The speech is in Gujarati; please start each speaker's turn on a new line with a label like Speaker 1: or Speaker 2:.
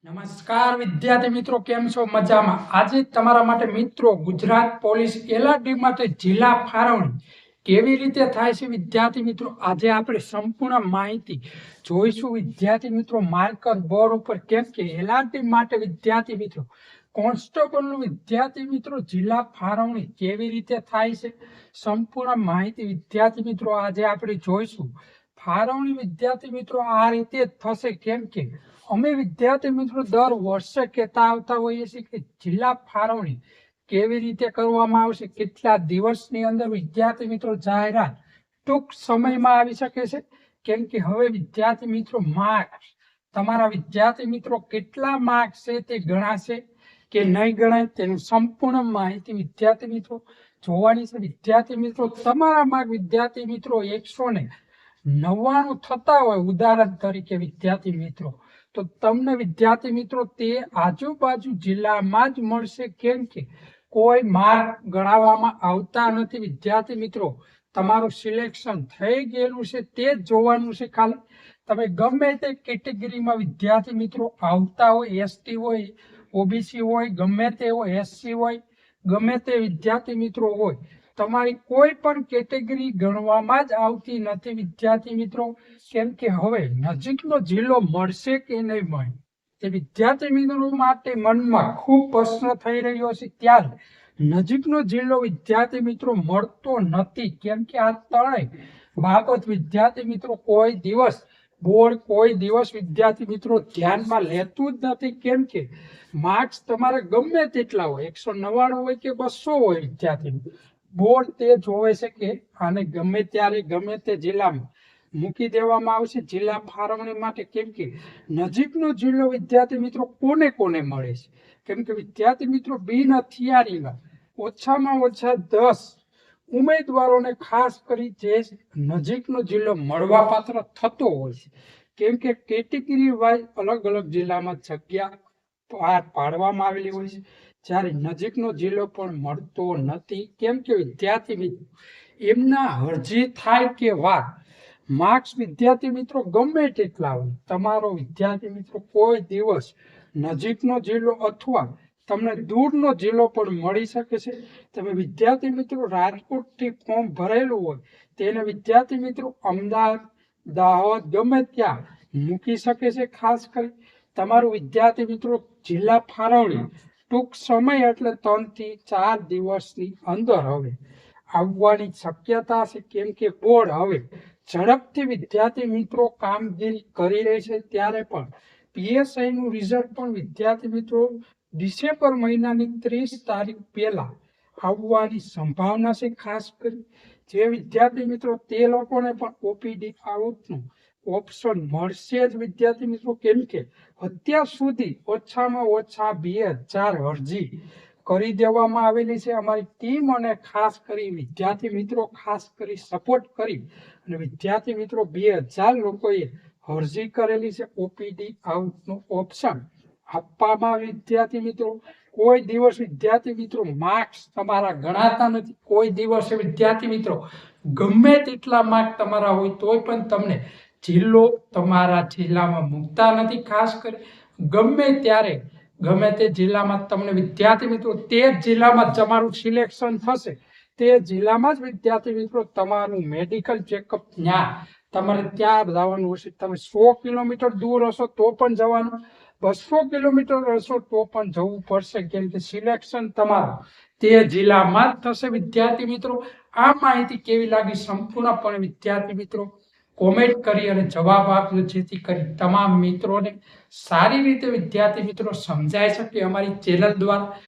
Speaker 1: નમસ્કાર વિદ્યાર્થી મિત્રો, કેમ છો? મજામાં? આજે તમારા માટે મિત્રો ગુજરાત પોલીસ એલઆરડી માટે જિલ્લા ફાળવણી કેવી રીતે થાય છે વિદ્યાર્થી મિત્રો, આજે આપણે સંપૂર્ણ માહિતી જોઈશું વિદ્યાર્થી મિત્રો. માર્કર બોર્ડ ઉપર, કેમ કે એલઆરડી માટે વિદ્યાર્થી મિત્રો કોન્સ્ટેબલનું વિદ્યાર્થી મિત્રો જિલ્લા ફાળવણી કેવી રીતે થાય છે સંપૂર્ણ માહિતી વિદ્યાર્થી મિત્રો આજે આપણે જોઈશું. ફાળવણી વિદ્યાર્થી મિત્રો આ રીતે જ થશે, કેમ કે અમે વિદ્યાર્થી મિત્રો દર વર્ષે કહેતા આવતા હોઈએ છીએ કે જિલ્લા ફાળવણી કેવી રીતે કરવામાં આવશે, કેટલા દિવસની અંદર વિદ્યાર્થી મિત્રો જાહેરાત ટૂંક સમયમાં આવી શકે છે. કેમ કે હવે વિદ્યાર્થી મિત્રો માર્ક્સ, તમારા વિદ્યાર્થી મિત્રો કેટલા માર્ક્સ છે તે ગણાશે કે નહીં ગણાય તેનું સંપૂર્ણ માહિતી વિદ્યાર્થી મિત્રો જોવાની છે. વિદ્યાર્થી મિત્રો તમારા માર્ક વિદ્યાર્થી મિત્રો 199 થતા હોય ઉદાહરણ તરીકે વિદ્યાર્થી મિત્રો, તો તમને વિદ્યાર્થી મિત્રો તે આજુબાજુ જિલ્લામાં જ મળશે. કેમ કે કોઈ માર્ક ગણાવવામાં આવતા નથી વિદ્યાર્થી મિત્રો, તમારું સિલેક્શન થઈ ગયેલું છે તે જ જોવાનું છે. ખાલી તમે ગમે તે કેટેગરીમાં વિદ્યાર્થી મિત્રો આવતા હોય, એસટી હોય, ઓબીસી હોય, ગમે તે હોય, એસસી હોય, ગમે તે વિદ્યાર્થી મિત્રો હોય, તમારી કોઈ પણ કેટેગરી ગણવામાં જ આવતી નથી વિદ્યાર્થી મિત્રો. કેમ કે હવે નજીકનો જિલ્લો મળશે કે નહીં મળે તે વિદ્યાર્થી મિત્રો માટે મનમાં ખૂબ પ્રશ્ન થઈ રહ્યો છે. ત્યારે નજીકનો જિલ્લો વિદ્યાર્થી મિત્રો મળતો નથી. કેમ કે આ ત્રણેય બાબત વિદ્યાર્થી મિત્રો કોઈ દિવસ બોર્ડ કોઈ દિવસ વિદ્યાર્થી મિત્રો ધ્યાનમાં લેતું જ નથી. કેમ કે માર્ક્સ તમારે ગમે તેટલા હોય, 199 હોય કે 200 હોય, વિદ્યાર્થી બોર્ડ તે જોવે છે કે આને ગમે ત્યારે ગમે તે જિલ્લામાં મૂકી દેવામાં આવશે જિલ્લા ફાળવણી માટે. કેમ કે નજીકનો જિલ્લો વિદ્યાર્થી મિત્રો કોને કોને મળે છે? કેમ કે વિદ્યાર્થી મિત્રો બિન હથિયારીમાં ઓછામાં ઓછા 10 ઉમેદવારોને ખાસ કરી જે નજીકનો જિલ્લો મળવા પાત્ર થતો હોય છે. કેમ કે કેટેગરી વાઇઝ અલગ અલગ જિલ્લામાં જગ્યા પાડવામાં આવેલી હોય છે, જ્યારે નજીકનો જિલ્લો પણ મળતો નથી. કેમ કે વિદ્યાર્થી મિત્રો એમના અરજી થાય કે વાર માર્ક્સ વિદ્યાર્થી મિત્રો ગમે તેટલા હોય, તમારો વિદ્યાર્થી મિત્રો કોઈ દિવસ નજીકનો જિલ્લો અથવા તમને દૂરનો જિલ્લો પણ મળી શકે છે. તમે વિદ્યાર્થી મિત્રો રાજકોટથી ફોર્મ ભરેલું હોય તેને વિદ્યાર્થી મિત્રો અમદાવાદ, દાહોદ ગમે ત્યાં મૂકી શકે છે. ખાસ કરી તમારું વિદ્યાર્થી મિત્રો જિલ્લા ફાળવણી ટૂંક સમય એટલે 3 થી 4 દિવસની અંદર હવે આવવાની શક્યતા છે. કેમ કે બોર્ડ હવે ઝડપથી વિદ્યાર્થી મિત્રો કામગીરી કરી રહી છે. ત્યારે પણ પીએસઆઈ નું રિઝલ્ટ પણ વિદ્યાર્થી મિત્રો ડિસેમ્બર મહિનાની 30 તારીખ પહેલા આવવાની સંભાવના છે. ખાસ કરી જે વિદ્યાર્થી મિત્રો તે લોકોને પણ ઓપીડી આઉટનું ઓપ્શન મળશે જ વિદ્યાર્થી મિત્રો. કેમ કે અત્યાર સુધી ઓછામાં ઓછા 2000 અરજી કરી દેવામાં આવેલી છે અમારી ટીમ, અને ખાસ કરી વિદ્યાર્થી મિત્રો ખાસ કરી સપોર્ટ કરી અને વિદ્યાર્થી મિત્રો 2000 લોકોએ અરજી કરેલી છે ઓપીડી આઉટનું ઓપ્શન આપવામાં. વિદ્યાર્થી મિત્રો કોઈ દિવસ વિદ્યાર્થી મિત્રો માર્ક્સ તમારા ગણાતા નથી. કોઈ દિવસે વિદ્યાર્થી મિત્રો ગમે તેટલા માર્ક તમારા હોય તોય પણ તમને જિલ્લો તમારા જિલ્લામાં મૂકતા નથી. ખાસ કરી ગમે ત્યારે ગમે તે જિલ્લામાં તમને વિદ્યાર્થી મિત્રો તે જિલ્લામાં તમારું સિલેક્શન થશે, તે જિલ્લામાં જ વિદ્યાર્થી મિત્રો તમારું મેડિકલ ચેકઅપ તમારે ત્યાં જવાનું હશે. તમે 100 કિલોમીટર દૂર હશો તો પણ જવાનું, 200 કિલોમીટર હશો તો પણ જવું પડશે. કેમ કે સિલેક્શન તમારું તે જિલ્લામાં જ થશે વિદ્યાર્થી મિત્રો. આ માહિતી કેવી લાગી સંપૂર્ણપણે વિદ્યાર્થી મિત્રો કોમેન્ટ કરી અને જવાબ આપજો, જેથી કરી તમામ મિત્રોને સારી રીતે વિદ્યાર્થી મિત્રો સમજાય શકે અમારી ચેનલ દ્વારા.